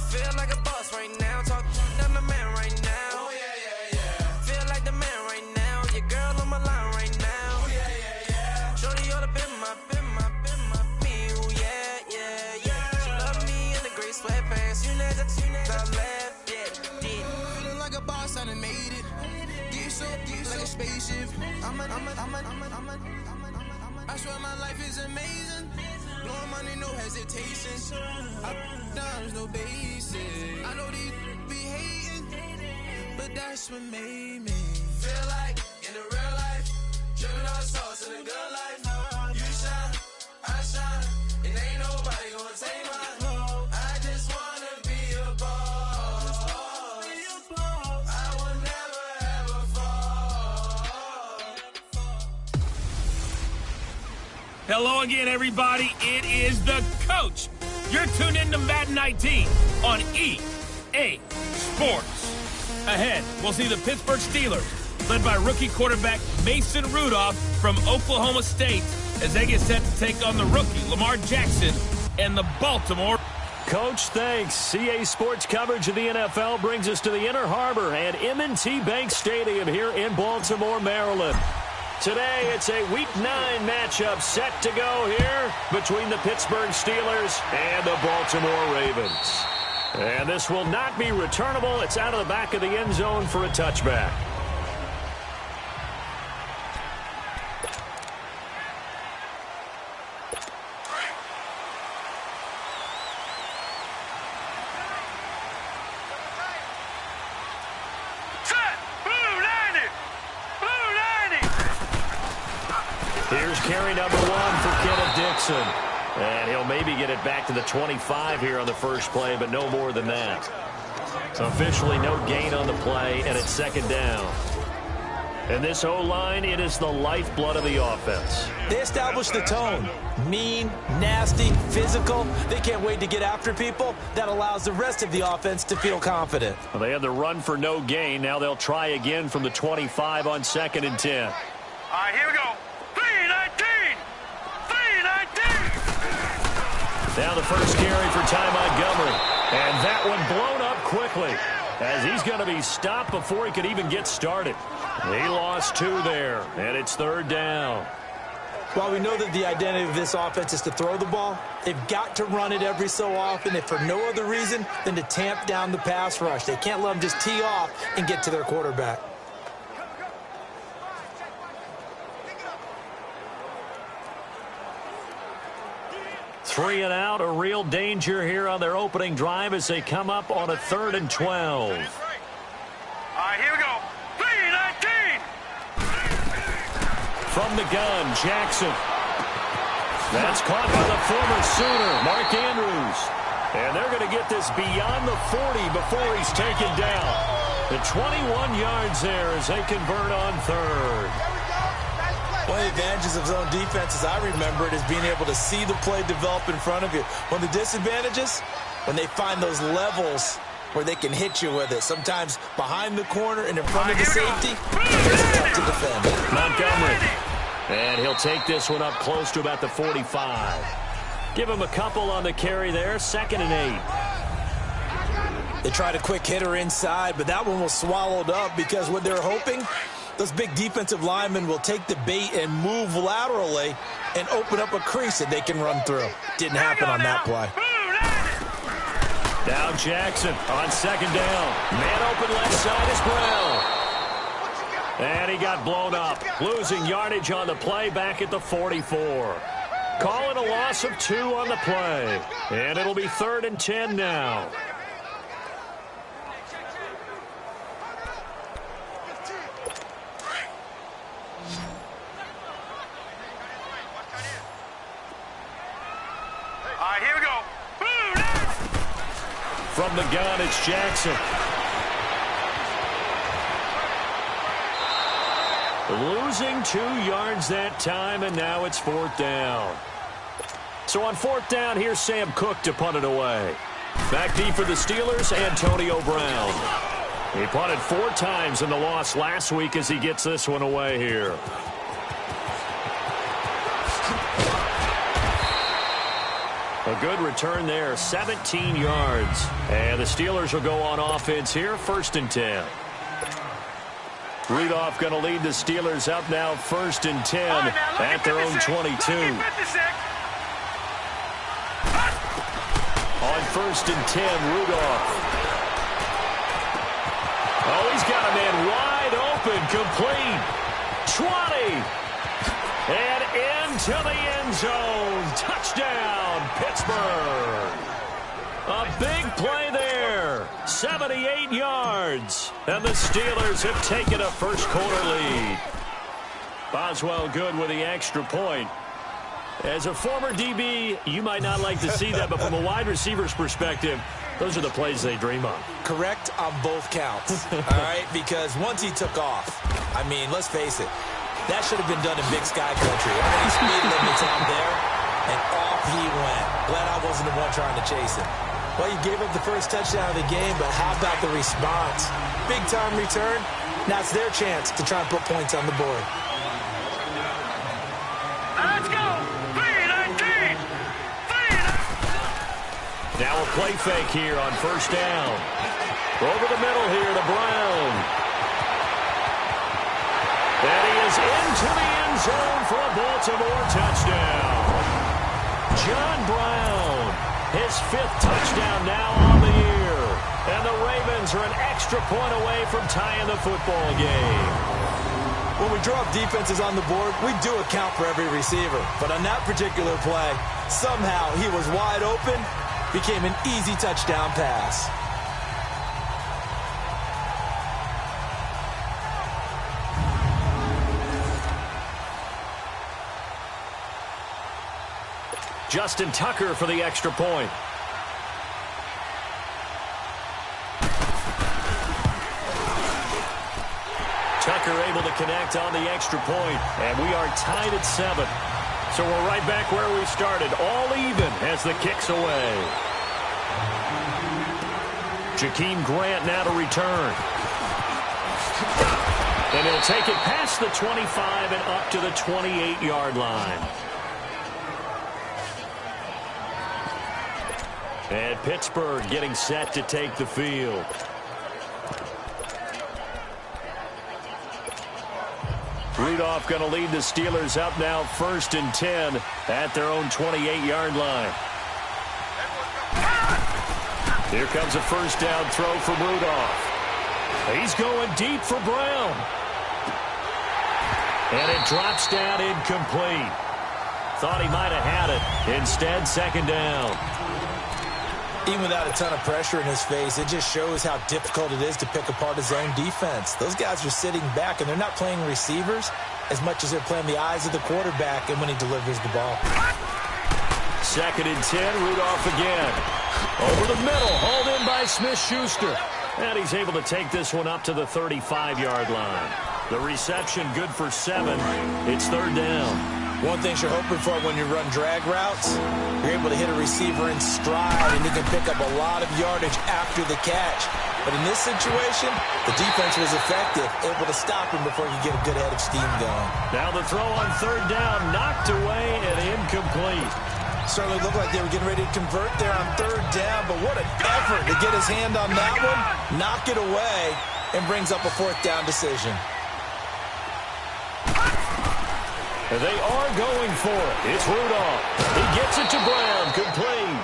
Feel like a boss right now. Talk to my man right now. Oh, yeah. Feel like the man right now. Your girl on my line right now. Oh, yeah. Shorty ought to been my, me. Oh, yeah. She love me in the gray sweatpants. You never left. Yeah. Feeling like a boss, I done made it. Get so like a spaceship. I swear my life is amazing. Blowing money, no hesitation. There's no basic. I know these be hating, but that's what made me feel like in the real life. Driven all sauce in the good life. You shine, I shine, and ain't nobody gonna take mine. I just wanna be a boss. I will never ever fall. Hello again, everybody. It is the coach. You're tuned into Madden 19 on EA Sports. Ahead, we'll see the Pittsburgh Steelers, led by rookie quarterback Mason Rudolph from Oklahoma State, as they get set to take on the rookie Lamar Jackson and the Baltimore. Coach, thanks. CA Sports coverage of the NFL brings us to the Inner Harbor at M&T Bank Stadium here in Baltimore, Maryland. Today, it's a Week 9 matchup set to go here between the Pittsburgh Steelers and the Baltimore Ravens. And this will not be returnable. It's out of the back of the end zone for a touchback. Here's carry number 1 for Kenneth Dixon. And he'll maybe get it back to the 25 here on the first play, but no more than that. Officially no gain on the play, and it's second down. And this O-line, it is the lifeblood of the offense. They established the tone. Mean, nasty, physical. They can't wait to get after people. That allows the rest of the offense to feel confident. Well, they had the run for no gain. Now they'll try again from the 25 on 2nd and 10. All right, here we go. 3-19! Now the first carry for Ty Montgomery. And that one blown up quickly, as he's going to be stopped before he could even get started. He lost 2 there, and it's third down. While we know that the identity of this offense is to throw the ball, they've got to run it every so often, if for no other reason than to tamp down the pass rush. They can't let them just tee off and get to their quarterback. Three and out, a real danger here on their opening drive as they come up on a 3rd and 12. All right, here we go. 3-19! From the gun, Jackson. That's caught by the former Sooner, Mark Andrews. And they're going to get this beyond the 40 before he's taken down. The 21 yards there as they convert on 3rd. One of the advantages of zone defense, as I remember it, is being able to see the play develop in front of you. One of the disadvantages, when they find those levels where they can hit you with it. Sometimes behind the corner and in front of the safety, it's tough to defend. Montgomery. And he'll take this one up close to about the 45. Give him a couple on the carry there, 2nd and 8. They tried a quick hitter inside, but that one was swallowed up because what they're hoping, those big defensive linemen will take the bait and move laterally and open up a crease that they can run through. Didn't happen on that play. Now Jackson on 2nd down. Man open left side is Brown. And he got blown up. Losing yardage on the play back at the 44. Call it a loss of 2 on the play. And it'll be 3rd and 10 now. Here we go. From the gun, it's Jackson. Losing 2 yards that time, and now it's 4th down. So on 4th down, here's Sam Cook to punt it away. Back deep for the Steelers, Antonio Brown. He punted 4 times in the loss last week as he gets this one away here. A good return there, 17 yards. And the Steelers will go on offense here, 1st and 10. Rudolph going to lead the Steelers up now, 1st and 10 at their own 22. On 1st and 10, Rudolph. Oh, he's got a man wide open, complete. 20. And into the end zone. Touchdown, Pittsburgh. A big play there. 78 yards. And the Steelers have taken a first-quarter lead. Boswell good with the extra point. As a former DB, you might not like to see that, but from a wide receiver's perspective, those are the plays they dream of. Correct on both counts, all right? Because once he took off, I mean, let's face it, that should have been done in Big Sky Country. Everything speed limits out there, and off he went. Glad I wasn't the one trying to chase him. Well, you gave up the first touchdown of the game, but how about the response? Big-time return. Now it's their chance to try and put points on the board. Let's go! 3-19! Now a play fake here on 1st down. Over the middle here to Brown. And he is into the end zone for a Baltimore touchdown. John Brown, his 5th touchdown now on the year. And the Ravens are an extra point away from tying the football game. When we draw up defenses on the board, we do account for every receiver. But on that particular play, somehow he was wide open, became an easy touchdown pass. Justin Tucker for the extra point. Tucker able to connect on the extra point, and we are tied at 7. So we're right back where we started, all even as the kick's away. Jakeem Grant now to return. And he'll take it past the 25 and up to the 28-yard line. And Pittsburgh getting set to take the field. Rudolph going to lead the Steelers up now 1st and 10 at their own 28-yard line. Here comes a 1st down throw from Rudolph. He's going deep for Brown. And it drops down incomplete. Thought he might have had it. Instead, 2nd down. Even without a ton of pressure in his face, it just shows how difficult it is to pick apart his own defense. Those guys are sitting back, and they're not playing receivers as much as they're playing the eyes of the quarterback and when he delivers the ball. 2nd and 10, Rudolph again. Over the middle, hauled in by Smith-Schuster. And he's able to take this one up to the 35-yard line. The reception good for 7. It's 3rd down. One thing you're hoping for when you run drag routes, you're able to hit a receiver in stride, and he can pick up a lot of yardage after the catch. But in this situation, the defense was effective, able to stop him before he could get a good head of steam going. Now the throw on 3rd down, knocked away and incomplete. Certainly looked like they were getting ready to convert there on 3rd down, but what an effort to get his hand on that one, knock it away, and brings up a 4th down decision. They are going for it. It's Rudolph. He gets it to Brown, complete.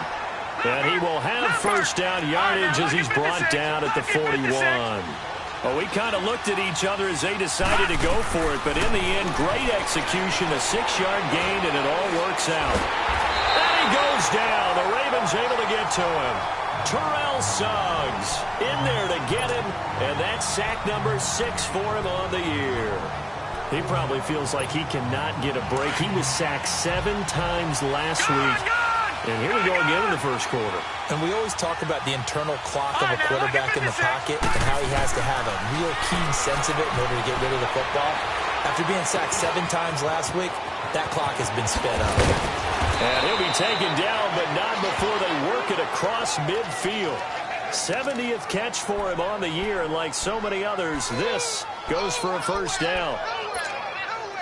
And he will have 1st down yardage as he's brought down at the 41. Well, we kind of looked at each other as they decided to go for it, but in the end, great execution, a 6-yard gain, and it all works out. And he goes down. The Ravens able to get to him. Terrell Suggs in there to get him, and that's sack number 6 for him on the year. He probably feels like he cannot get a break. He was sacked 7 times last week. And here we go again in the first quarter. And we always talk about the internal clock of a quarterback in the pocket and how he has to have a real keen sense of it in order to get rid of the football. After being sacked 7 times last week, that clock has been sped up. And he'll be taken down, but not before they work it across midfield. 70th catch for him on the year, and like so many others, this goes for a 1st down.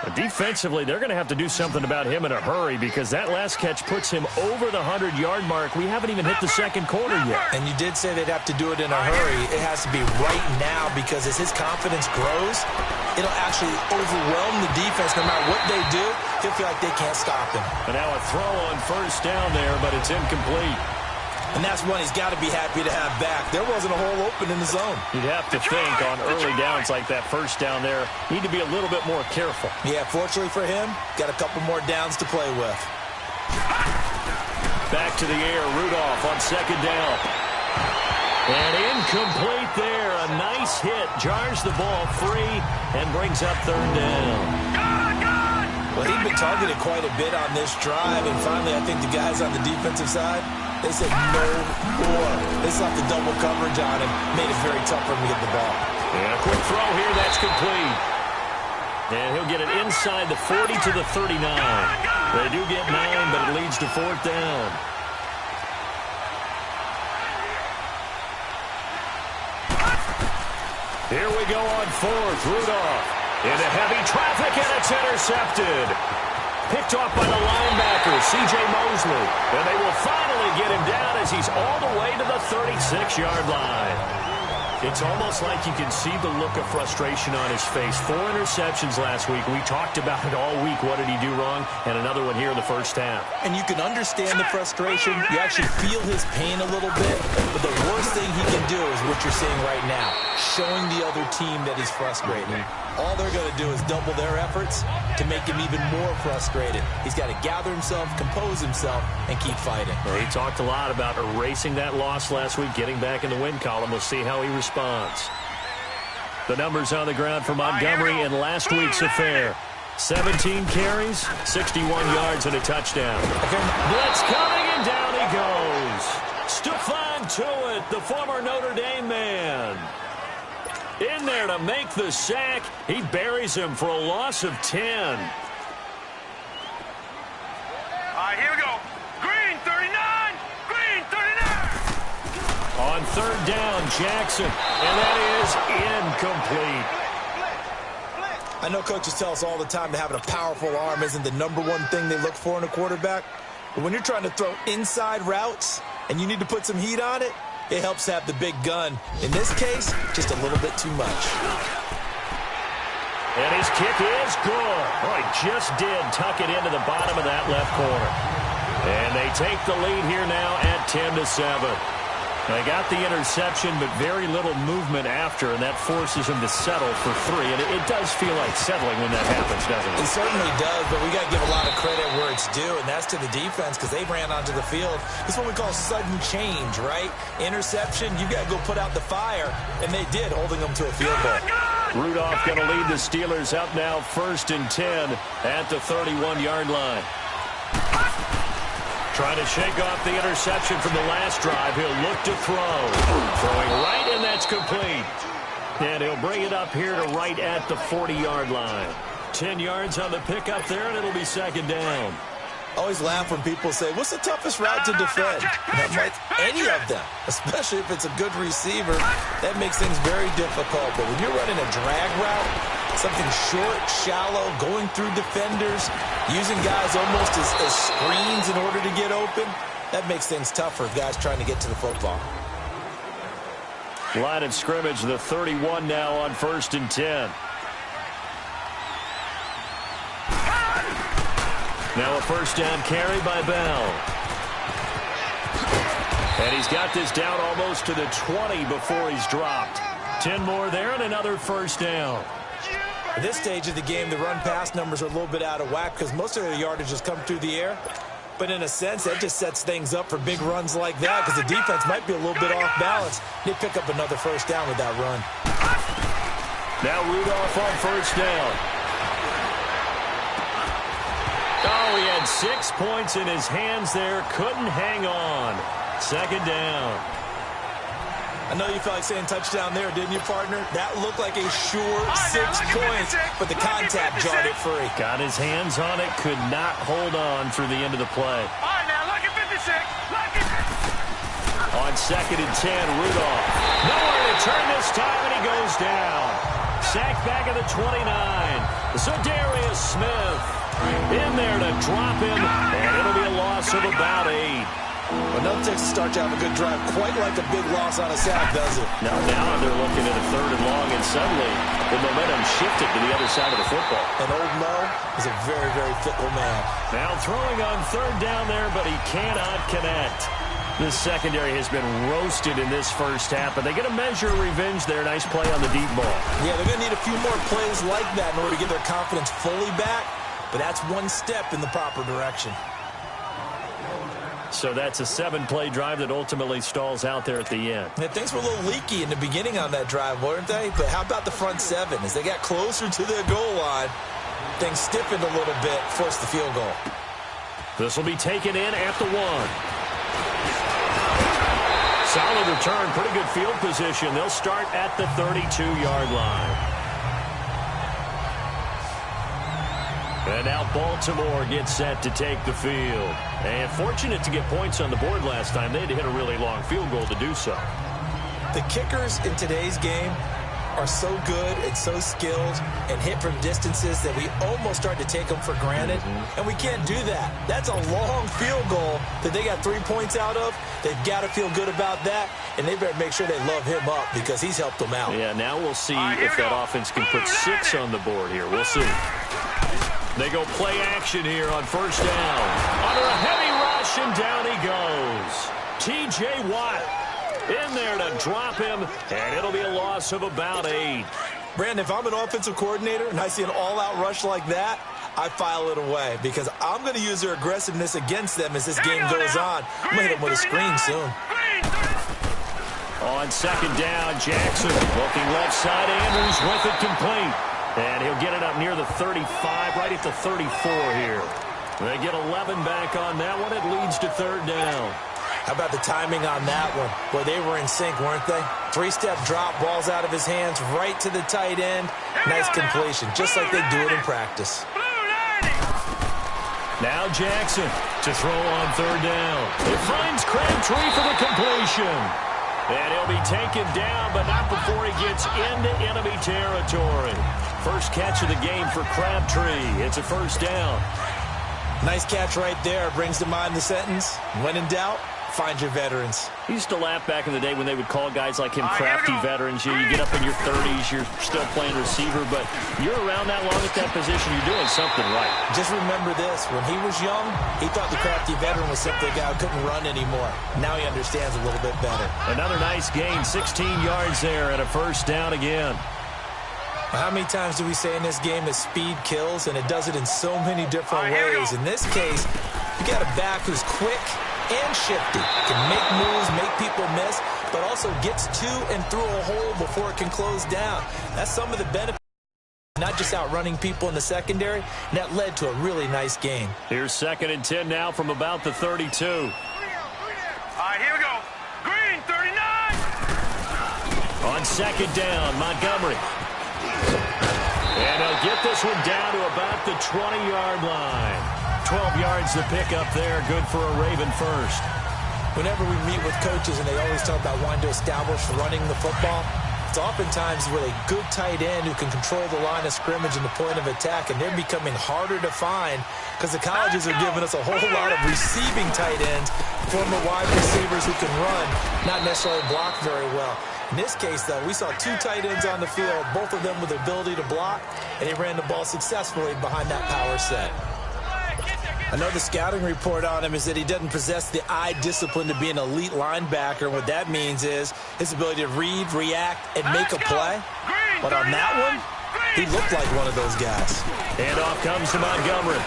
Defensively, they're going to have to do something about him in a hurry because that last catch puts him over the 100-yard mark. We haven't even hit the second quarter yet. And you did say they'd have to do it in a hurry. It has to be right now because as his confidence grows, it'll actually overwhelm the defense. No matter what they do, he'll feel like they can't stop him. And now a throw on first down there, but it's incomplete. And that's one he's got to be happy to have back. There wasn't a hole open in the zone. You'd have to think on early downs like that first down there, need to be a little bit more careful. Yeah, fortunately for him, got a couple more downs to play with. Back to the air, Rudolph on second down. And incomplete there. A nice hit, jars the ball free, and brings up third down. Well, he'd been targeted quite a bit on this drive, and finally I think the guys on the defensive side, they said no more. They slapped the double coverage on him, made it very tough for him to get the ball. And a quick throw here, that's complete. And he'll get it inside the 40 to the 39. They do get 9, but it leads to fourth down. Here we go on fourth. Rudolph into heavy traffic, and it's intercepted. Picked off by the linebacker, C.J. Mosley. And they will finally get him down as he's all the way to the 36-yard line. It's almost like you can see the look of frustration on his face. 4 interceptions last week. We talked about it all week. What did he do wrong? And another one here in the first half. And you can understand the frustration. You actually feel his pain a little bit. But the worst thing he can do is what you're seeing right now, showing the other team that he's frustrated. All they're going to do is double their efforts to make him even more frustrated. He's got to gather himself, compose himself, and keep fighting. Well, he talked a lot about erasing that loss last week, getting back in the win column. We'll see how he responds. The numbers on the ground for Montgomery in last week's affair. 17 carries, 61 yards, and a touchdown. Blitz coming, and down he goes. Stephon Tuitt, the former Notre Dame man. In there to make the sack. He buries him for a loss of 10. All right, here we go. Green 39. Green 39. On third down, Jackson. And that is incomplete. I know coaches tell us all the time that having a powerful arm isn't the number one thing they look for in a quarterback. But when you're trying to throw inside routes and you need to put some heat on it, it helps have the big gun. In this case, just a little bit too much. And his kick is good. Oh, he just did tuck it into the bottom of that left corner. And they take the lead here now at 10-7. They got the interception, but very little movement after, and that forces him to settle for 3. And it does feel like settling when that happens, doesn't it? It certainly does, but we got to give a lot of credit where it's due, and that's to the defense because they ran onto the field. It's what we call sudden change, right? Interception, you got to go put out the fire, and they did, holding them to a field goal. Rudolph going to lead the Steelers up now 1st and 10 at the 31-yard line. Trying to shake off the interception from the last drive. He'll look to throw. Throwing right, and that's complete. And he'll bring it up here to right at the 40-yard line. 10 yards on the pickup there, and it'll be second down. I always laugh when people say, what's the toughest route to defend? I'm like, any of them, especially if it's a good receiver. That makes things very difficult. But when you're running a drag route, something short, shallow, going through defenders, using guys almost as screens in order to get open, that makes things tough for guys trying to get to the football. Line of scrimmage, the 31 now on 1st and 10. Now a first down carry by Bell. And he's got this down almost to the 20 before he's dropped. 10 more there and another first down. At this stage of the game, the run-pass numbers are a little bit out of whack because most of the yardage has come through the air. But in a sense, that just sets things up for big runs like that because the defense might be a little bit off balance. They pick up another first down with that run. Now Rudolph on first down. Oh, he had 6 points in his hands there. Couldn't hang on. Second down. I know you felt like saying touchdown there, didn't you, partner? That looked like a sure 6 points, but the contact jarred it free. Got his hands on it, could not hold on through the end of the play. All right, now, look at 56. Look at On 2nd and 10, Rudolph. Nowhere to turn this time, and he goes down. sacked back at the 29. Zadarius Smith in there to drop him, and it'll be a loss of about 8. Well, no Texas start to have a good drive, quite like a big loss on a sack, does it? Now they're looking at a 3rd and long, and suddenly the momentum shifted to the other side of the football. And Old Mo is a very, very fickle man. Now throwing on 3rd down there, but he cannot connect. This secondary has been roasted in this first half, but they get a measure of revenge there. Nice play on the deep ball. Yeah, they're going to need a few more plays like that in order to get their confidence fully back, but that's one step in the proper direction. So that's a 7-play drive that ultimately stalls out there at the end. Yeah, things were a little leaky in the beginning on that drive, weren't they? But how about the front 7? As they got closer to their goal line, things stiffened a little bit, forced the field goal. This will be taken in at the 1. Solid return, pretty good field position. They'll start at the 32-yard line. And now Baltimore gets set to take the field. And fortunate to get points on the board last time. They had to hit a really long field goal to do so. The kickers in today's game are so good and so skilled and hit from distances that we almost start to take them for granted. And we can't do that. That's a long field goal that they got 3 points out of. They've got to feel good about that, and they better make sure they love him up because he's helped them out. Yeah, now we'll see if that offense can put 6 on the board here. We'll see. They go play action here on 1st down. Under a heavy rush, and down he goes. T.J. Watt in there to drop him, and it'll be a loss of about 8. Brandon, if I'm an offensive coordinator and I see an all-out rush like that, I file it away because I'm going to use their aggressiveness against them as this game goes on. I'm going to hit them with a screen soon. On 2nd down, Jackson looking left side. Andrews with it complete. And he'll get it up near the 35, right at the 34 here. They get 11 back on that one. It leads to 3rd down. How about the timing on that one? Boy, they were in sync, weren't they? 3-step drop, ball's out of his hands, right to the tight end. Nice completion, just like they do it in practice. Now Jackson to throw on 3rd down. It finds Crabtree for the completion. And he'll be taken down, but not before he gets into enemy territory. First catch of the game for Crabtree. It's a 1st down. Nice catch right there. Brings to mind the sentence, when in doubt, find your veterans. He used to laugh back in the day when they would call guys like him crafty veterans. You get up in your 30s, you're still playing receiver, but you're around that long at that position, you're doing something right. Just remember this. When he was young, he thought the crafty veteran was simply a guy who couldn't run anymore. Now he understands a little bit better. Another nice gain, 16 yards there, and a 1st down again. How many times do we say in this game that speed kills, and it does it in so many different ways? In this case, you got a back who's quick and shifty, can make moves, make people miss, but also gets to and through a hole before it can close down. That's some of the benefits, not just outrunning people in the secondary, and that led to a really nice game. Here's 2nd and 10 now from about the 32. All right, here we go. Green, 39. On 2nd down, Montgomery. And he'll get this one down to about the 20-yard line. 12 yards to pick up there. Good for a Raven first. Whenever we meet with coaches and they always talk about wanting to establish running the football, it's oftentimes with a good tight end who can control the line of scrimmage and the point of attack, and they're becoming harder to find because the colleges are giving us a whole lot of receiving tight ends, former wide receivers who can run, not necessarily block very well. In this case, though, we saw 2 tight ends on the field, both of them with the ability to block, and they ran the ball successfully behind that power set. Another scouting report on him is that he doesn't possess the eye discipline to be an elite linebacker. What that means is his ability to read, react, and make a play. But on that one, he looked like one of those guys. And off comes to Montgomery.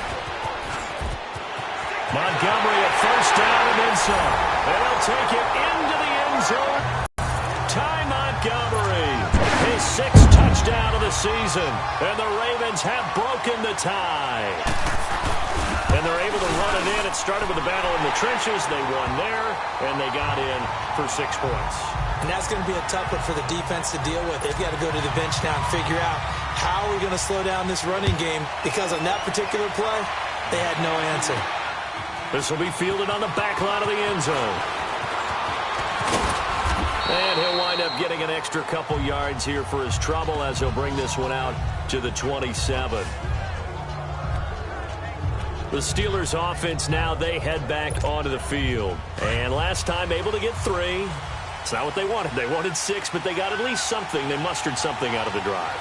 Montgomery at 1st down and then some. And he'll take it into the end zone. Ty Montgomery, his 6th touchdown of the season. And the Ravens have broken the tie. And they're able to run it in. It started with a battle in the trenches. They won there, and they got in for 6 points. And that's going to be a tough one for the defense to deal with. They've got to go to the bench now and figure out how are we going to slow down this running game, because on that particular play, they had no answer. This will be fielded on the back line of the end zone. And he'll wind up up getting an extra couple yards here for his trouble as he'll bring this one out to the 27. The Steelers offense now, they head back onto the field. And last time able to get 3. It's not what they wanted. They wanted 6, but they got at least something. They mustered something out of the drive.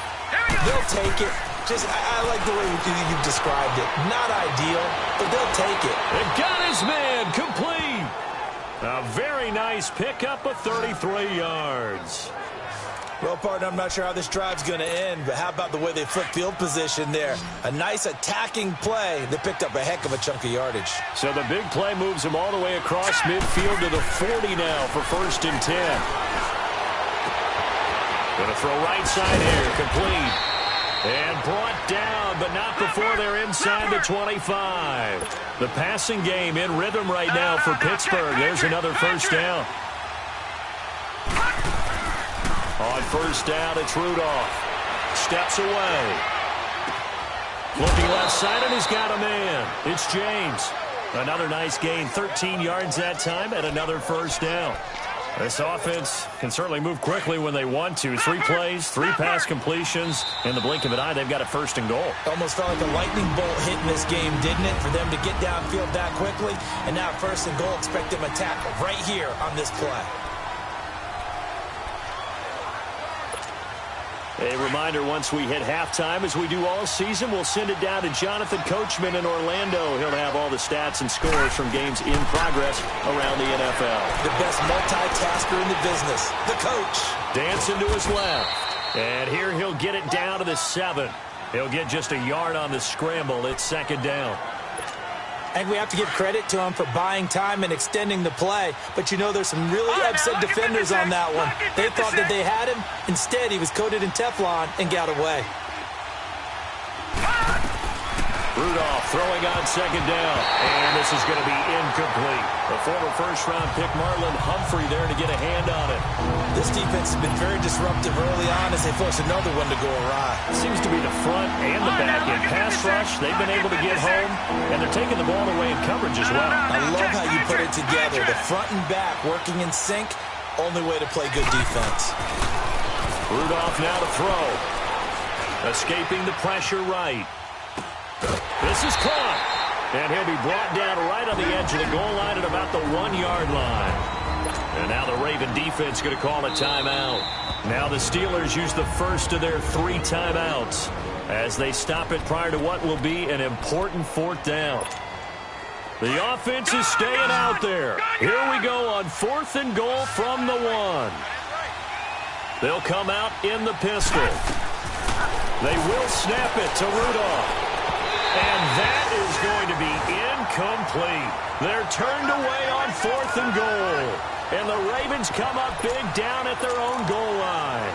They'll take it. I like the way you've described it. Not ideal, but they'll take it. It got his man complete. A very nice pickup of 33 yards. Well, partner, I'm not sure how this drive's going to end, but how about the way they flip field position there? A nice attacking play. They picked up a heck of a chunk of yardage. So the big play moves them all the way across midfield to the 40 now for 1st and 10. Going to throw right side here, complete. And brought down, but not before they're inside the 25. The passing game in rhythm right now for Pittsburgh. There's another 1st down. On 1st down, it's Rudolph. Steps away. Looking left side, and he's got a man. It's James. Another nice gain, 13 yards that time, and another 1st down. This offense can certainly move quickly when they want to. 3 plays, 3 pass completions. In the blink of an eye, they've got a 1st and goal. Almost felt like a lightning bolt hit in this game, didn't it? For them to get downfield that quickly. And now 1st and goal, expect them to tackle right here on this play. A reminder, once we hit halftime, as we do all season, we'll send it down to Jonathan Coachman in Orlando. He'll have all the stats and scores from games in progress around the NFL. The best multitasker in the business, the coach. Dancing to his left. And here he'll get it down to the 7. He'll get just a yard on the scramble. It's 2nd down. I think we have to give credit to him for buying time and extending the play. But, you know, there's some really upset defenders on that one. They thought that they had him. Instead, he was coated in Teflon and got away. Rudolph throwing on 2nd down. And this is going to be incomplete. The former 1st-round pick, Marlon Humphrey, there to get a hand on it. This defense has been very disruptive early on as they force another one to go awry. It seems to be the front and the back end. Pass rush, they've been able to get home, and they're taking the ball away in coverage as well. I love how you put it together. The front and back working in sync, only way to play good defense. Rudolph now to throw. Escaping the pressure right. This is caught. And he'll be brought down right on the edge of the goal line at about the 1-yard line. And now the Raven defense going to call a timeout. Now the Steelers use the first of their 3 timeouts as they stop it prior to what will be an important 4th down. The offense is staying out there. Here we go on 4th and goal from the 1. They'll come out in the pistol. They will snap it to Rudolph. And that is going to be incomplete. They're turned away on 4th and goal. And the Ravens come up big down at their own goal line.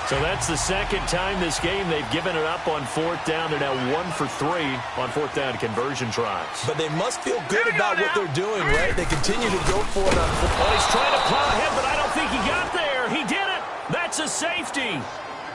So that's the 2nd time this game they've given it up on 4th down. They're now 1 for 3 on 4th down conversion tries. But they must feel good about what they're doing, right? They continue to go for it on 4th. Well, he's trying to plow ahead, but I don't think he got there. He did it. That's a safety.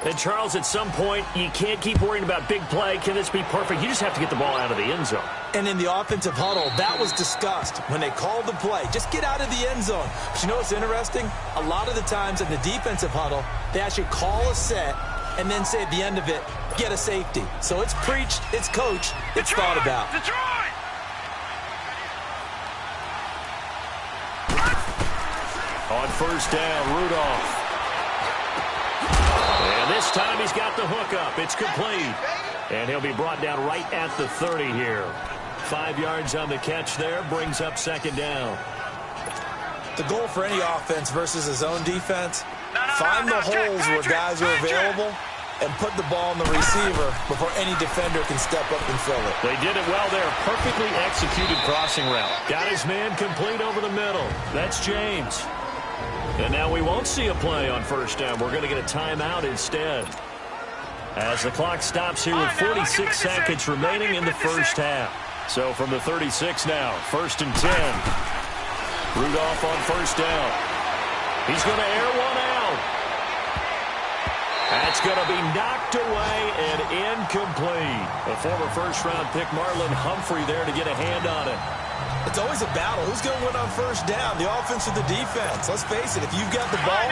And, Charles, at some point, you can't keep worrying about big play. Can this be perfect? You just have to get the ball out of the end zone. And in the offensive huddle, that was discussed when they called the play. Just get out of the end zone. But you know what's interesting? A lot of the times in the defensive huddle, they actually call a set and then say at the end of it, get a safety. So it's preached, it's coached, it's thought about. On 1st down, Rudolph. And this time he's got the hook up. It's complete. And he'll be brought down right at the 30 here. 5 yards on the catch there. Brings up 2nd down. The goal for any offense versus his own defense, find the holes where guys are available and put the ball on the receiver before any defender can step up and fill it. They did it well there. Perfectly executed crossing route. Got his man complete over the middle. That's James. And now we won't see a play on 1st down. We're going to get a timeout instead. As the clock stops here with 46 seconds remaining in the 1st half. So from the 36 now, 1st and 10. Rudolph on 1st down. He's going to air one out. That's going to be knocked away and incomplete. The former 1st-round pick, Marlon Humphrey, there to get a hand on it. It's always a battle. Who's going to win on first down, the offense or the defense? Let's face it, if you've got the ball,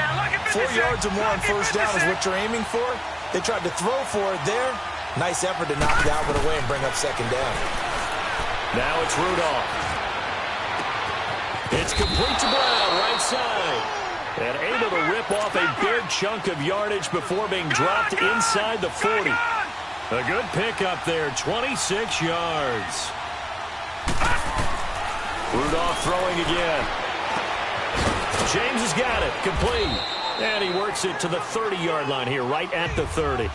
4 yards or more on first down is what you're aiming for. They tried to throw for it there. Nice effort to knock that one away and bring up second down. Now it's Rudolph. It's complete to Brown, right side. And able to rip off a big chunk of yardage before being dropped inside the 40. A good pickup there, 26 yards. Rudolph throwing again. James has got it, complete. And he works it to the 30-yard line here, right at the 30.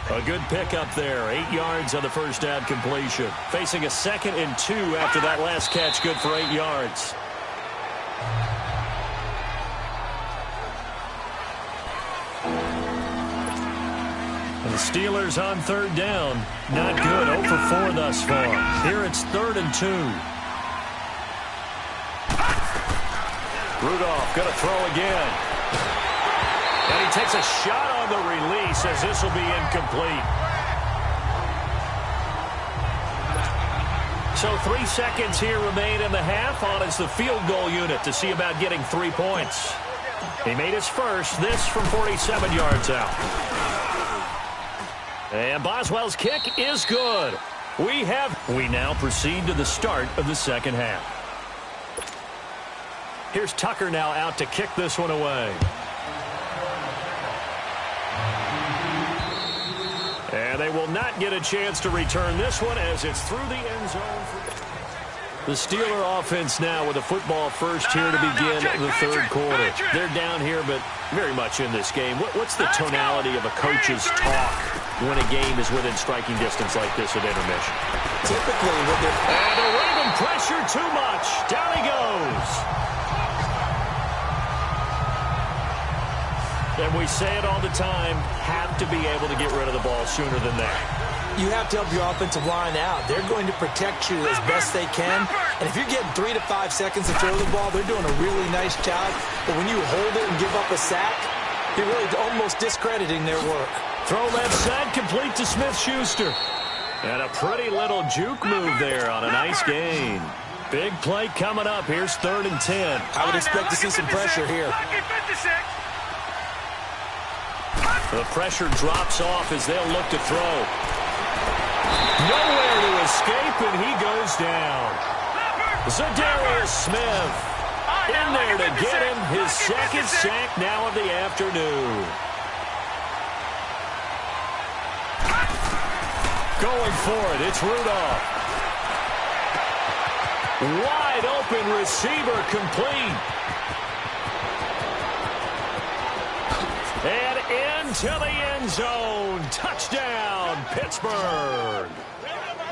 A good pickup there, 8 yards on the first down completion. Facing a 2nd and 2 after that last catch, good for 8 yards. The Steelers on third down. Not good. 0 for 4 thus far. Here it's 3rd and 2. Rudolph going to throw again. And he takes a shot on the release as this will be incomplete. So 3 seconds here remain in the half on as the field goal unit to see about getting 3 points. He made his first, this from 47 yards out. And Boswell's kick is good. We now proceed to the start of the second half. Here's Tucker now out to kick this one away. And they will not get a chance to return this one as it's through the end zone. The Steeler offense now with a football first here to begin the third quarter. They're down here, but very much in this game. What's the tonality of a coach's talk when a game is within striking distance like this at intermission? Typically, when they're... And a Raven pressure too much. Down he goes. And we say it all the time, have to be able to get rid of the ball sooner than that. You have to help your offensive line out. They're going to protect you as best they can. And if you're getting 3 to 5 seconds to throw the ball, they're doing a really nice job. But when you hold it and give up a sack, you're really almost discrediting their work. Throw left side, complete to Smith-Schuster. And a pretty little juke move there on a nice gain. Big play coming up. Here's 3rd and 10. I would expect to see some pressure here. The pressure drops off as they'll look to throw. Nowhere to escape, and he goes down. Zadarius Smith in there to get him his 2nd sack now of the afternoon. Going for it, it's Rudolph. Wide open receiver, complete. And into the end zone. Touchdown, Pittsburgh.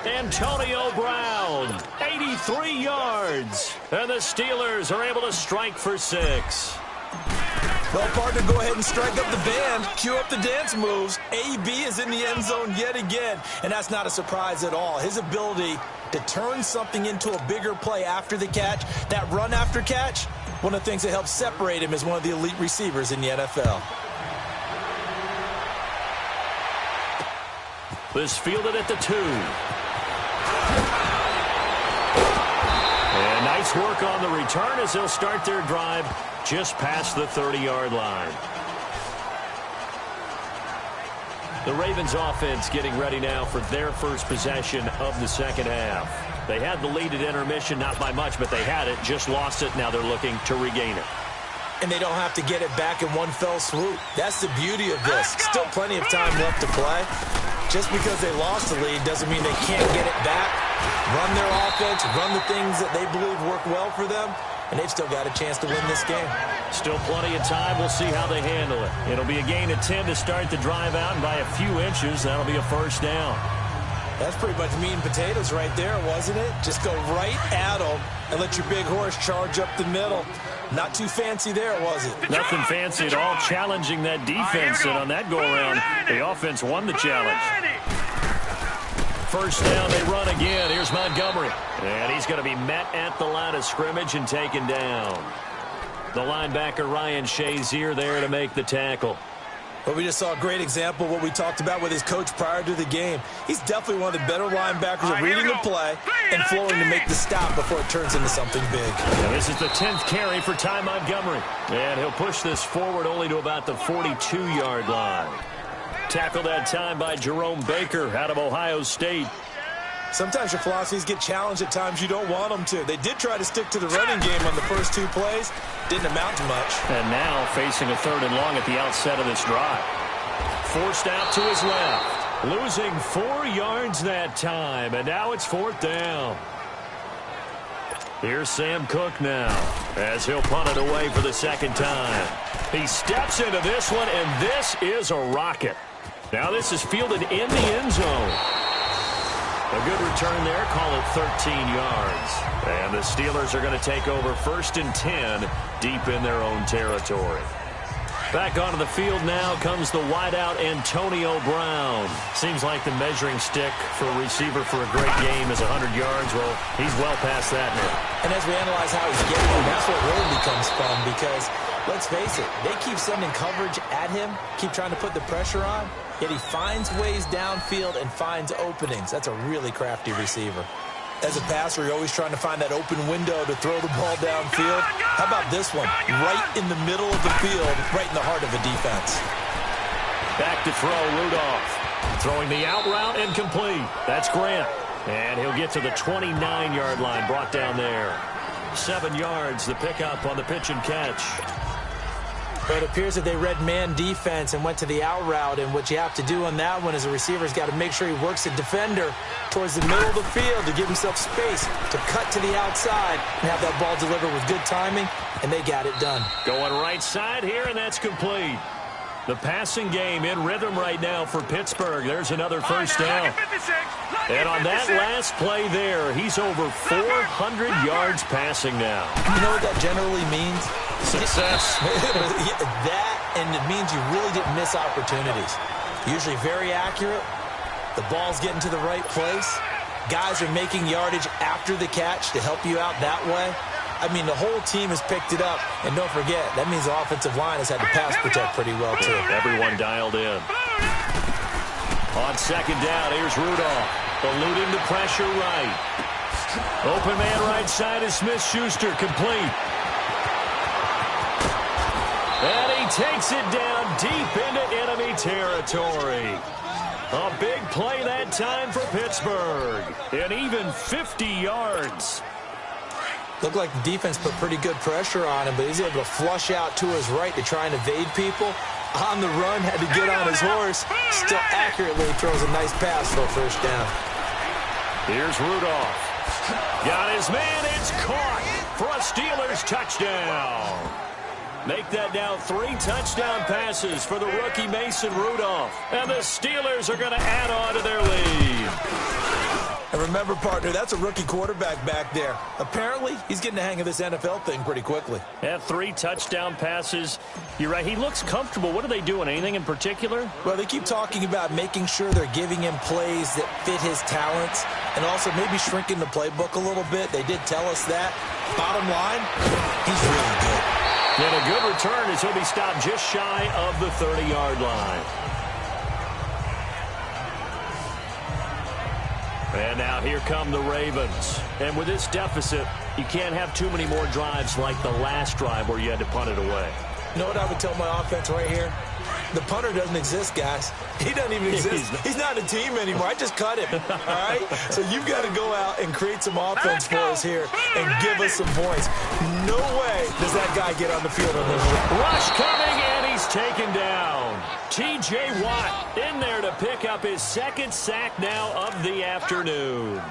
Antonio Brown, 83 yards. And the Steelers are able to strike for 6. Well, partner, go ahead and strike up the band. Cue up the dance moves. AB is in the end zone yet again. And that's not a surprise at all. His ability to turn something into a bigger play after the catch, that run after catch, one of the things that helps separate him as one of the elite receivers in the NFL. This fielded at the 2. And nice work on the return as they'll start their drive just past the 30-yard line. The Ravens offense getting ready now for their first possession of the second half. They had the lead at intermission, not by much, but they had it, just lost it. Now they're looking to regain it. And they don't have to get it back in one fell swoop. That's the beauty of this. Still plenty of time left to play. Just because they lost the lead doesn't mean they can't get it back, run their offense, run the things that they believe work well for them, and they've still got a chance to win this game. Still plenty of time. We'll see how they handle it. It'll be a gain of 10 to start the drive out, and by a few inches, that'll be a first down. That's pretty much meat and potatoes right there, wasn't it? Just go right at them and let your big horse charge up the middle. Not too fancy there, was it? Nothing fancy at all, challenging that defense, and on that go-around, the offense won the challenge. First down, they run again. Here's Montgomery. And he's going to be met at the line of scrimmage and taken down. The linebacker, Ryan Shazier, there to make the tackle. Well, we just saw a great example of what we talked about with his coach prior to the game. He's definitely one of the better linebackers at reading the play and flowing to make the stop before it turns into something big. And this is the 10th carry for Ty Montgomery. And he'll push this forward only to about the 42-yard line. Tackled that time by Jerome Baker out of Ohio State. Sometimes your philosophies get challenged at times you don't want them to. They did try to stick to the running game on the first 2 plays. Didn't amount to much. And now facing a 3rd and long at the outset of this drive. Forced out to his left. Losing 4 yards that time. And now it's 4th down. Here's Sam Cook now as he'll punt it away for the 2nd time. He steps into this one, and this is a rocket. Now this is fielded in the end zone. A good return there, call it 13 yards. And the Steelers are going to take over 1st and 10 deep in their own territory. Back onto the field now comes the wideout Antonio Brown. Seems like the measuring stick for a receiver for a great game is 100 yards. Well, he's well past that now. And as we analyze how he's getting them, that's what really becomes fun because, let's face it, they keep sending coverage at him, keep trying to put the pressure on, yet he finds ways downfield and finds openings. That's a really crafty receiver. As a passer, you're always trying to find that open window to throw the ball downfield. How about this one? Right in the middle of the field, right in the heart of a defense. Back to throw, Rudolph. Throwing the out route and complete. That's Grant. And he'll get to the 29-yard line, brought down there. 7 yards, the pickup on the pitch and catch. But it appears that they read man defense and went to the out route, and what you have to do on that one is a receiver's got to make sure he works a defender towards the middle of the field to give himself space to cut to the outside and have that ball delivered with good timing, and they got it done. Going right side here, and that's complete. The passing game in rhythm right now for Pittsburgh. There's another 1st down. And on that last play there, he's over 400 yards passing now. You know what that generally means? Success. That, and it means you really didn't miss opportunities. Usually very accurate. The ball's getting to the right place. Guys are making yardage after the catch to help you out that way. I mean, the whole team has picked it up. And don't forget, that means the offensive line has had to pass protect pretty well, too. Everyone dialed in. On 2nd down, here's Rudolph. Eluding the pressure right. Open man right side is Smith-Schuster, complete. And he takes it down deep into enemy territory. A big play that time for Pittsburgh. And even 50 yards. Looked like the defense put pretty good pressure on him, but he's able to flush out to his right to try and evade people. On the run, had to get on his horse. Still accurately throws a nice pass for a 1st down. Here's Rudolph. Got his man. It's caught for a Steelers touchdown. Make that now 3 touchdown passes for the rookie Mason Rudolph. And the Steelers are going to add on to their lead. And remember, partner, that's a rookie quarterback back there. Apparently, he's getting the hang of this NFL thing pretty quickly. Had 3 touchdown passes. You're right, he looks comfortable. What are they doing? Anything in particular? Well, they keep talking about making sure they're giving him plays that fit his talents and also maybe shrinking the playbook a little bit. They did tell us that. Bottom line, he's really good. And a good return as he'll be stopped just shy of the 30-yard line. And now here come the Ravens. And with this deficit, you can't have too many more drives like the last drive where you had to punt it away. You know what I would tell my offense right here? The punter doesn't exist, guys. He doesn't even exist. He's not a team anymore. I just cut him, all right? So you've got to go out and create some offense for us here and give us some points. No way does that guy get on the field on this shot. Rush coming, and he's taken down. T.J. Watt in there to pick up his 2nd sack now of the afternoon.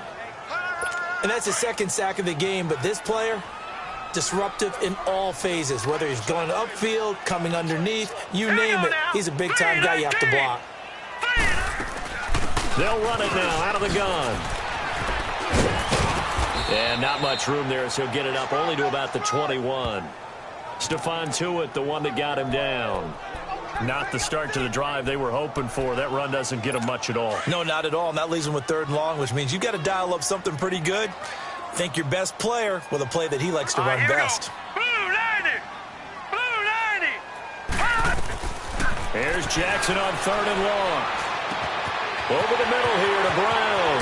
And that's his 2nd sack of the game, but this player, disruptive in all phases, whether he's going upfield, coming underneath, you name it. He's a big-time guy you have to block. They'll run it now out of the gun. And not much room there, so he'll get it up only to about the 21. Stephon Tuitt, the one that got him down. Not the start to the drive they were hoping for. That run doesn't get him much at all. No, not at all. And that leaves him with 3rd and long, which means you've got to dial up something pretty good. Think your best player with a play that he likes to run best. Here's Jackson on 3rd and long. Over the middle here to Brown.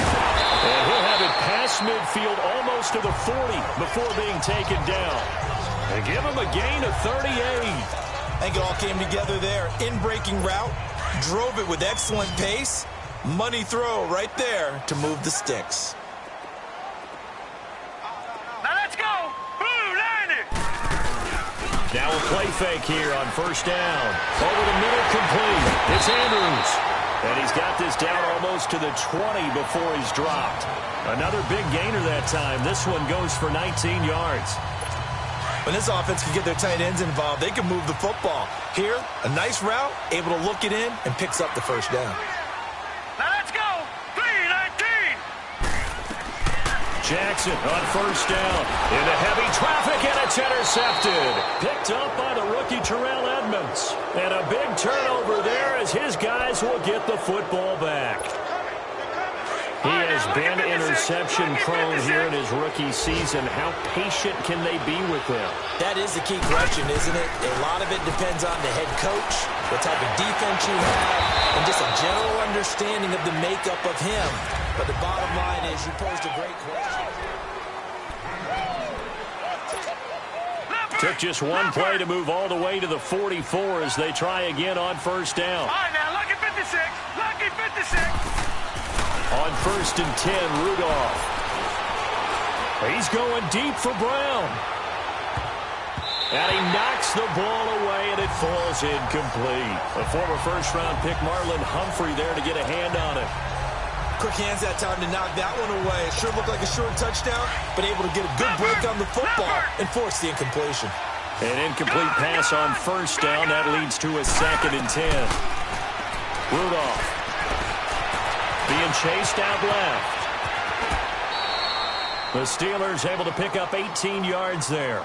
And he'll have it past midfield almost to the 40 before being taken down. And give him a gain of 38. I think it all came together there. In-breaking route, drove it with excellent pace. Money throw right there to move the sticks. Now let's go. Blue, line it. Now a play fake here on 1st down. Over the middle, complete. It's Andrews. And he's got this down almost to the 20 before he's dropped. Another big gainer that time. This one goes for 19 yards. When this offense can get their tight ends involved, they can move the football. Here, a nice route, able to look it in, and picks up the 1st down. Now let's go. 3-19. Jackson on 1st down. Into heavy traffic, and it's intercepted. Picked up by the rookie Terrell Edmonds. And a big turnover there as his guys will get the football back. He has been interception-prone here in his rookie season. How patient can they be with him? That is the key question, isn't it? A lot of it depends on the head coach, what type of defense you have, and just a general understanding of the makeup of him. But the bottom line is you posed a great question. Took just one play to move all the way to the 44 as they try again on 1st down. All right, now, lucky 56. Lucky 56. On 1st and 10, Rudolph. He's going deep for Brown. And he knocks the ball away, and it falls incomplete. A former 1st-round pick, Marlon Humphrey, there to get a hand on it. Quick hands that time to knock that one away. It sure looked like a short touchdown, but able to get a good break on the football and force the incompletion. An incomplete pass on 1st down. That leads to a 2nd and 10. Rudolph being chased out left. The Steelers able to pick up 18 yards there.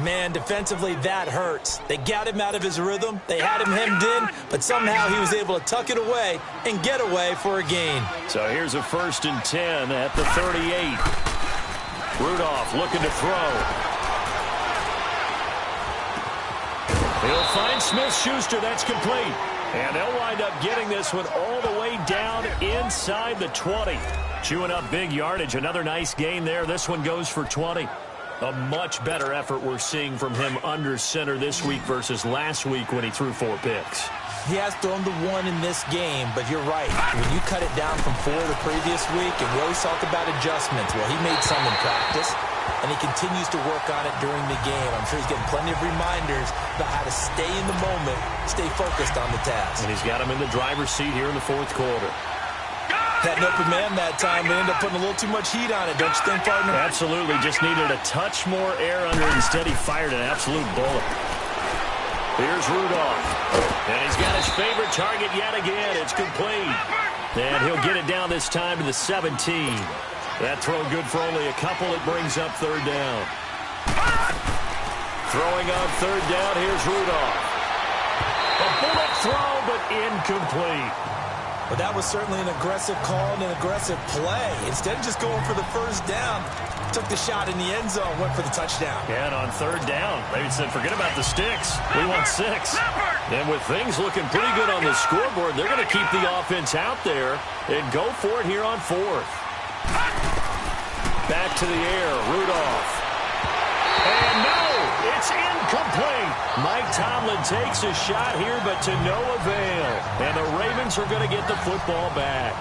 Man, defensively, that hurts. They got him out of his rhythm. They had him hemmed in, but somehow he was able to tuck it away and get away for a gain. So here's a 1st and 10 at the 38. Rudolph looking to throw. He'll find Smith-Schuster. That's complete. And they'll wind up getting this one all the way down inside the 20. Chewing up big yardage. Another nice gain there. This one goes for 20. A much better effort we're seeing from him under center this week versus last week when he threw 4 picks. He has thrown the 1 in this game, but you're right. When you cut it down from 4 the previous week, and we always talk about adjustments, well, he made some in practice, and he continues to work on it during the game. I'm sure he's getting plenty of reminders about how to stay in the moment, stay focused on the task. And he's got him in the driver's seat here in the 4th quarter. Had an open man that time, but ended up putting a little too much heat on it, don't you think, partner? Absolutely. Just needed a touch more air under it. Instead, he fired an absolute bullet. Here's Rudolph. And he's got his favorite target yet again. It's complete. And he'll get it down this time to the 17. That throw good for only a couple. It brings up 3rd down. Throwing on 3rd down, here's Rudolph. A bullet throw, but incomplete. But that was certainly an aggressive call and an aggressive play. Instead of just going for the 1st down, took the shot in the end zone, went for the touchdown. Yeah, and on 3rd down, they said, forget about the sticks. We want 6. And with things looking pretty good on the scoreboard, they're going to keep the offense out there and go for it here on 4th. Back to the air, Rudolph. And no, it's incomplete. Mike Tomlin takes a shot here, but to no avail. And the Ravens are going to get the football back.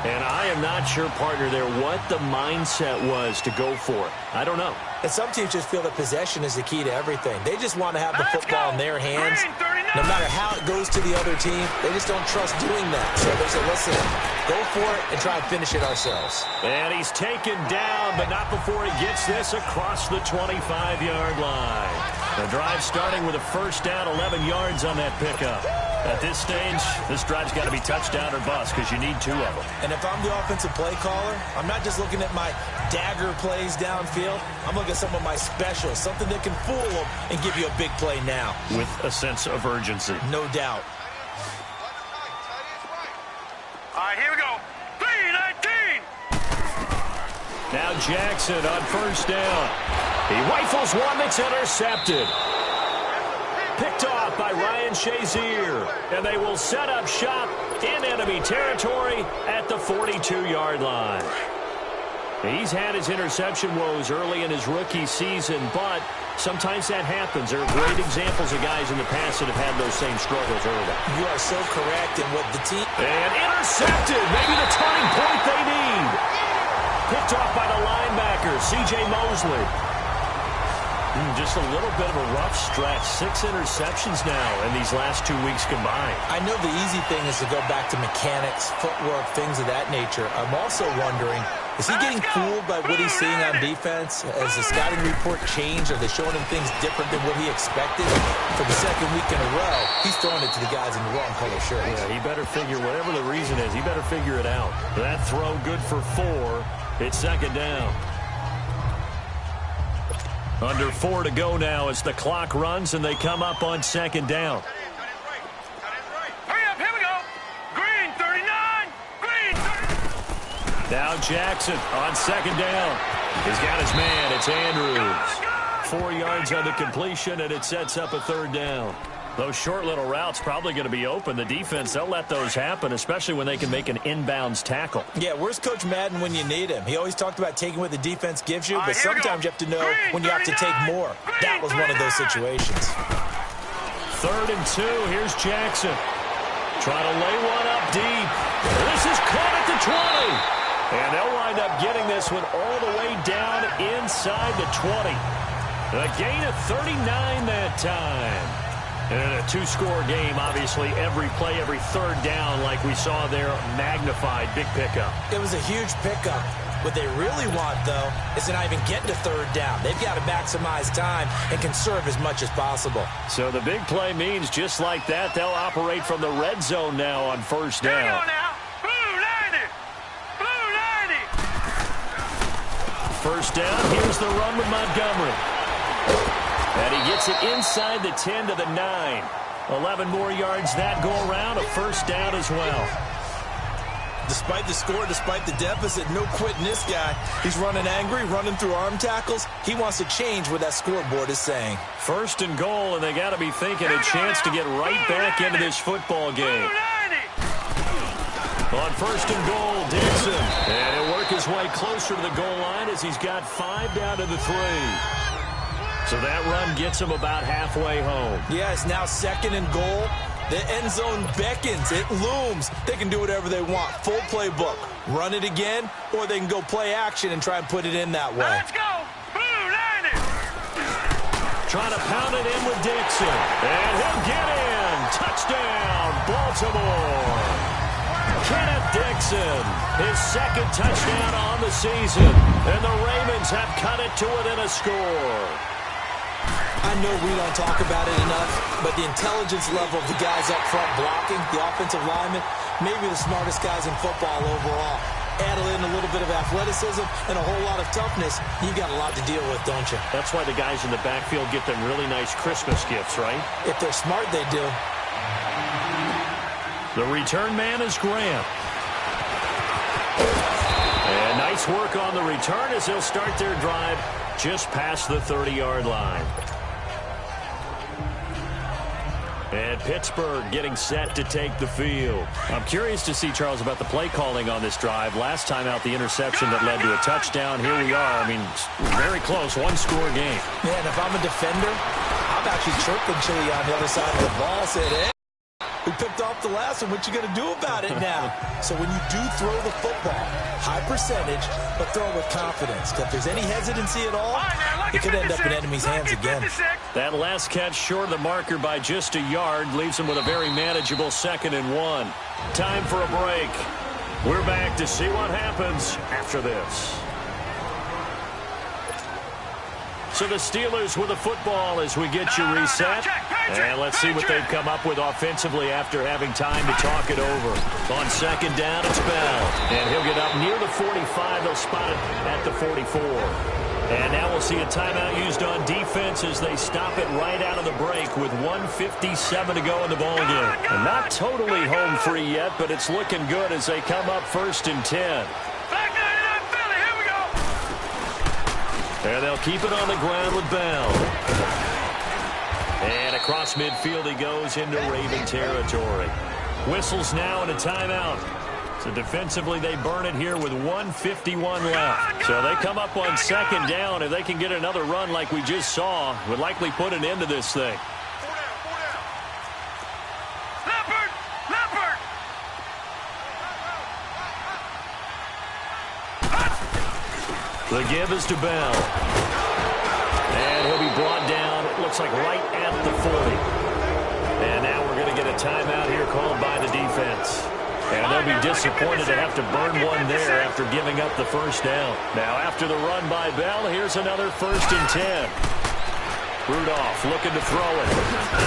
And I am not sure, partner, there what the mindset was to go for it. I don't know. And some teams just feel that possession is the key to everything. They just want to have the football in their hands. No matter how it goes to the other team, they just don't trust doing that. So they say, listen, go for it and try and finish it ourselves. And he's taken down, but not before he gets this across the 25-yard line. The drive starting with a 1st down, 11 yards on that pickup. At this stage, this drive's got to be touchdown or bust because you need 2 of them. And if I'm the offensive play caller, I'm not just looking at my dagger plays downfield. I'm looking at some of my specials, something that can fool them and give you a big play now. With a sense of urgency. No doubt. All right, here we go. 3-19. Now Jackson on 1st down. He rifles one that's intercepted. Picked off by Ryan Shazier. And they will set up shop in enemy territory at the 42-yard line. He's had his interception woes early in his rookie season, but sometimes that happens. There are great examples of guys in the past that have had those same struggles early. You are so correct in what the team... And intercepted. Maybe the turning point they need. Picked off by the linebacker, C.J. Mosley. Just a little bit of a rough stretch. 6 interceptions now in these last 2 weeks combined. I know the easy thing is to go back to mechanics, footwork, things of that nature. I'm also wondering, is he getting fooled by what he's seeing on defense? Has the scouting report changed? Are they showing him things different than what he expected? For the second week in a row, he's throwing it to the guys in the wrong color shirts. Yeah, he better figure, whatever the reason is, he better figure it out. That throw good for 4. It's second down. Under 4 to go now as the clock runs and they come up on second down. Hurry up, here we go. Green 39, green 30. Now Jackson on second down. He's got his man. It's Andrews. 4 yards on the completion, and it sets up a third down. Those short little routes probably going to be open. The defense, they'll let those happen, especially when they can make an inbounds tackle. Yeah, where's Coach Madden when you need him? He always talked about taking what the defense gives you, but sometimes you have to know when you have to take more. That was one of those situations. 3rd and 2. Here's Jackson. Trying to lay one up deep. This is caught at the 20. And they'll wind up getting this one all the way down inside the 20. A gain of 39 that time. And in a 2-score game, obviously, every play, every third down, like we saw there, magnified, big pickup. It was a huge pickup. What they really want, though, is to not even get to third down. They've got to maximize time and conserve as much as possible. So the big play means just like that, they'll operate from the red zone now on first down. Here we go now. Blue 90. Blue 90. First down, here's the run with Montgomery. And he gets it inside the 10 to the 9. 11 more yards that go around, a first down as well. Despite the score, despite the deficit, no quitting this guy. He's running angry, running through arm tackles. He wants to change what that scoreboard is saying. First and goal, and they got to be thinking a chance to get right back into this football game. On first and goal, Dixon. And he'll work his way closer to the goal line as he's got 5 down to the 3. So that run gets him about halfway home. Yeah, it's now 2nd and goal. The end zone beckons. It looms. They can do whatever they want. Full playbook. Run it again, or they can go play action and try and put it in that way. Let's go. Blue 90. Trying to pound it in with Dixon. And he'll get in. Touchdown, Baltimore. Kenneth Dixon, his 2nd touchdown on the season. And the Ravens have cut it to within a score. I know we don't talk about it enough, but the intelligence level of the guys up front blocking, the offensive linemen, maybe the smartest guys in football overall. Add in a little bit of athleticism and a whole lot of toughness, you got a lot to deal with, don't you? That's why the guys in the backfield get them really nice Christmas gifts, right? If they're smart, they do. The return man is Graham. And nice work on the return as they'll start their drive just past the 30-yard line. And Pittsburgh getting set to take the field. I'm curious to see, Charles, about the play calling on this drive. Last time out, the interception that led to a touchdown. Here we are. I mean, very close, 1-score game. Yeah, and if I'm a defender, I'm actually chirping Chili on the other side of the ball, saying, hey, we picked off the last one. What you going to do about it now? So when you do throw the football, high percentage, but throw it with confidence. If there's any hesitancy at all, it could end up in enemy's hands again. That last catch short of the marker by just a yard leaves him with a very manageable 2nd and 1. Time for a break. We're back to see what happens after this. So the Steelers with the football as we get you reset. And let's see what they've come up with offensively after having time to talk it over. On 2nd down, it's Bell. And he'll get up near the 45. They'll spot it at the 44. And now we'll see a timeout used on defense as they stop it right out of the break with 1:57 to go in the ballgame. And not totally home free yet, but it's looking good as they come up 1st and 10. And they'll keep it on the ground with Bell. And a Across midfield he goes into Raven territory. Whistles now and a timeout. So defensively they burn it here with 1:51 left. So they come up on second down. If they can get another run like we just saw, would likely put an end to this thing. The give is to Bell. And he'll be brought down, it looks like right at the 40. And now we're going to get a timeout here called by the defense. And they'll be disappointed to have to burn one there after giving up the first down. Now after the run by Bell, here's another 1st and 10. Rudolph looking to throw it.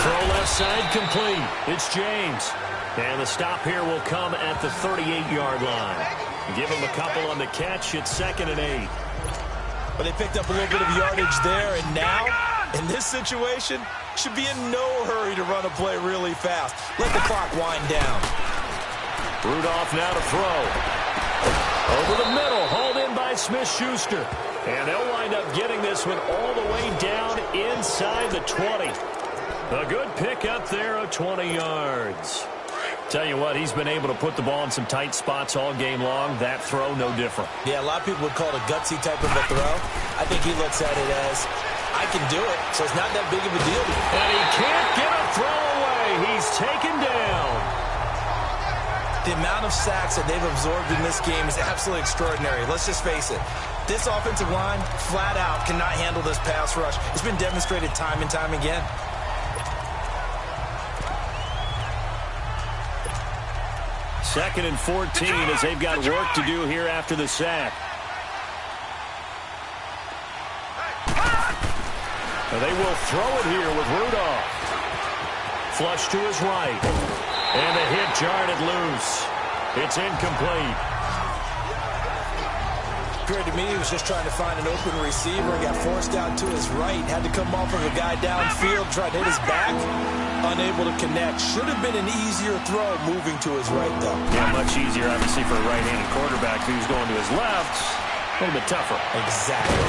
Throw left side complete. It's James. And the stop here will come at the 38-yard line. Give him a couple on the catch. It's 2nd and 8. But they picked up a little bit of yardage there, and now, in this situation, should be in no hurry to run a play really fast. Let the clock wind down. Rudolph now to throw. Over the middle, hauled in by Smith-Schuster. And they'll wind up getting this one all the way down inside the 20. A good pick up there of 20 yards. Tell you what, he's been able to put the ball in some tight spots all game long. That throw, no different. Yeah, a lot of people would call it a gutsy type of a throw. I think he looks at it as, I can do it, so it's not that big of a deal. And he can't get a throw away. He's taken down. The amount of sacks that they've absorbed in this game is absolutely extraordinary. Let's just face it. This offensive line, flat out, cannot handle this pass rush. It's been demonstrated time and time again. 2nd and 14 as they've got work to do here after the sack. And they will throw it here with Rudolph. Flush to his right. And the hit jarred it loose. It's incomplete. Appeared to me he was just trying to find an open receiver. He got forced out to his right. Had to come off of a guy downfield, tried to hit his back. Unable to connect. Should have been an easier throw moving to his right, though. Yeah, much easier, obviously, for a right-handed quarterback who's going to his left. A little bit tougher. Exactly.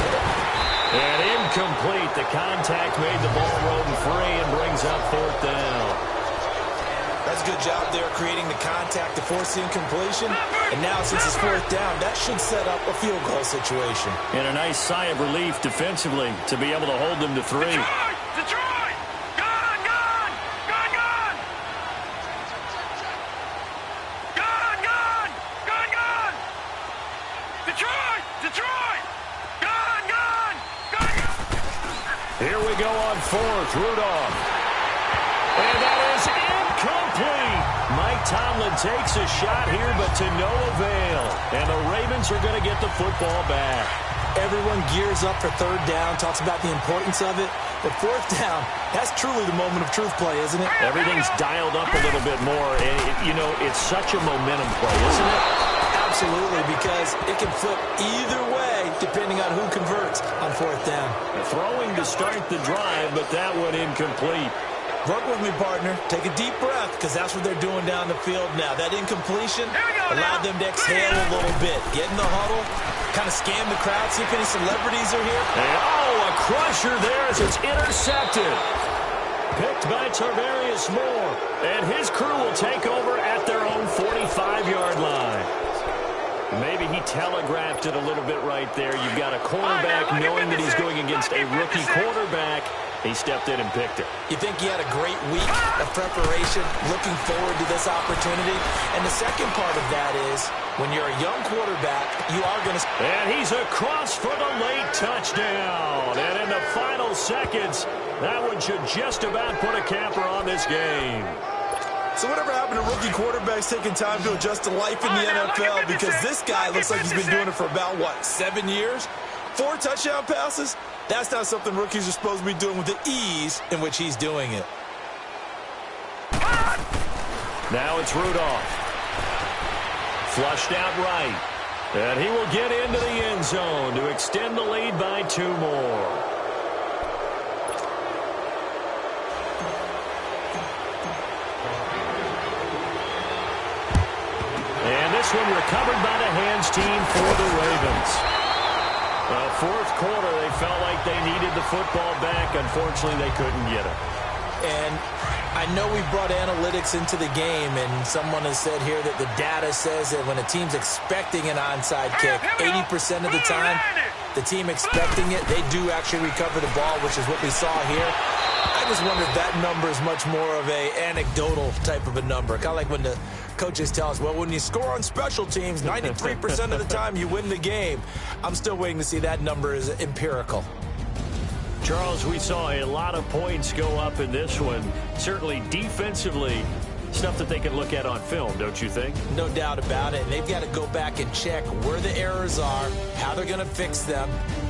And incomplete. The contact made the ball roam free and brings up 4th down. That's a good job there creating the contact to force the incompletion. And now, since it's 4th down, that should set up a field goal situation. And a nice sigh of relief defensively to be able to hold them to 3. Detroit! Here we go on 4th, Rudolph. And that is incomplete. Mike Tomlin takes a shot here, but to no avail. And the Ravens are going to get the football back. Everyone gears up for 3rd down, talks about the importance of it. But 4th down, that's truly the moment of truth play, isn't it? Everything's dialed up a little bit more. And, you know, it's such a momentum play, isn't it? Absolutely, because it can flip either way depending on who converts on 4th down. Throwing to start the drive, but that one incomplete. Work with me, partner. Take a deep breath, because that's what they're doing down the field now. That incompletion allowed them to exhale a little bit. Get in the huddle, kind of scan the crowd, see if any celebrities are here. And, oh, a crusher there as it's intercepted. Picked by Tarvarius Moore. And his crew will take over at their own 45-yard line. Maybe he telegraphed it a little bit right there. You've got a quarterback knowing that he's going against a rookie quarterback. He stepped in and picked it. You think he had a great week of preparation, looking forward to this opportunity? And the second part of that is, when you're a young quarterback, you are going to... And he's across for the late touchdown. And in the final seconds, that one should just about put a capper on this game. So whatever happened to rookie quarterbacks taking time to adjust to life in the NFL? Because this guy looks like he's been doing it for about, 7 years? 4 touchdown passes? That's not something rookies are supposed to be doing with the ease in which he's doing it. Now it's Rudolph. Flushed out right. And he will get into the end zone to extend the lead by 2 more. This one recovered by the hands team for the Ravens. Well, 4th quarter, they felt like they needed the football back. Unfortunately, they couldn't get it. And I know we brought analytics into the game, and someone has said here that the data says that when a team's expecting an onside kick, 80% of the time, the team expecting it, they do actually recover the ball, which is what we saw here. I just wonder if that number is much more of a anecdotal type of a number. Kind of like when the coaches tell us, well, when you score on special teams, 93% of the time you win the game. I'm still waiting to see that number is empirical. Charles, we saw a lot of points go up in this one. Certainly defensively, stuff that they can look at on film, don't you think? No doubt about it. And they've got to go back and check where the errors are, how they're going to fix them,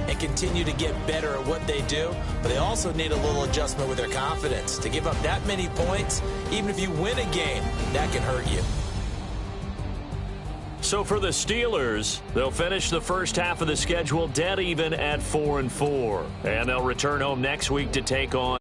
and continue to get better at what they do. But they also need a little adjustment with their confidence. To give up that many points, even if you win a game, that can hurt you. So for the Steelers, they'll finish the first half of the schedule dead even at 4-4. And they'll return home next week to take on